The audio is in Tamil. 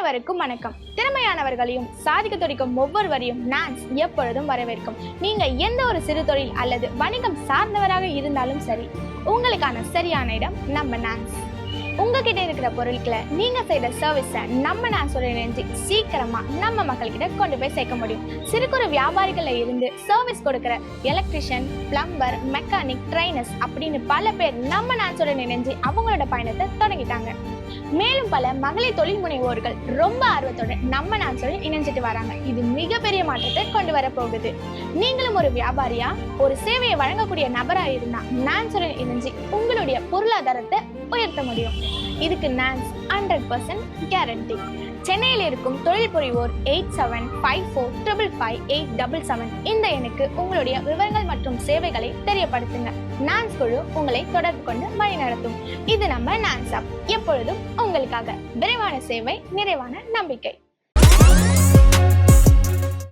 அனைவருக்கும் வணக்கம். திறமையானவர்களையும் சாதிக்க துடிக்கும் ஒவ்வொருவரையும் நான்ஸ் எப்பொழுதும் வரவேற்கும். நீங்க எந்த ஒரு சிறு தொழில் அல்லது வணிகம் சார்ந்தவராக இருந்தாலும் சரி, உங்களுக்கான சரியான இடம் நம்ம நான்ஸ். உங்ககிட்ட இருக்கிற பொருட்களை நீங்க செய்த சர்வீஸை நம்ம நான்ஸோட இணைஞ்சு சீக்கிரமா நம்ம மக்கள்கிட்ட கொண்டு போய் சேர்க்க முடியும். சிறு குறு வியாபாரிகள்ல இருந்து சர்வீஸ் கொடுக்கிற எலக்ட்ரிஷியன், பிளம்பர், மெக்கானிக், ட்ரைனர்ஸ் அப்படின்னு பல பேர் நம்ம நான்ஸோட இணைஞ்சு அவங்களோட பயணத்தை தொடங்கிட்டாங்க. மேலும் பல மகளிர் தொழில் முனைவோர்கள் ரொம்ப ஆர்வத்தோட நம்ம நான்ஸோட இணைஞ்சிட்டு வராங்க. இது மிகப்பெரிய மாற்றத்தை கொண்டு வர போகுது. நீங்களும் ஒரு வியாபாரியா, ஒரு சேவையை வழங்கக்கூடிய நபரா இருந்தா நான்ஸோட இணைஞ்சு உங்களுடைய பொருளாதாரத்தை உயர்த்த முடியும். இதுக்கு நான்ஸ் 100% கேரண்டி. சென்னையில் இருக்கும் தொழில் புரிவோர் 8754555877 இந்த எண்ணுக்கு உங்களுடைய விவரங்கள் மற்றும் சேவைகளை தெரியப்படுத்துங்க. நான்ஸ் குழு உங்களை தொடர்பு கொண்டு வழி நடத்தும். இது நம்ம நான்ஸ் ஆப், எப்பொழுதும் உங்களுக்காக. விரைவான சேவை, நிறைவான நம்பிக்கை.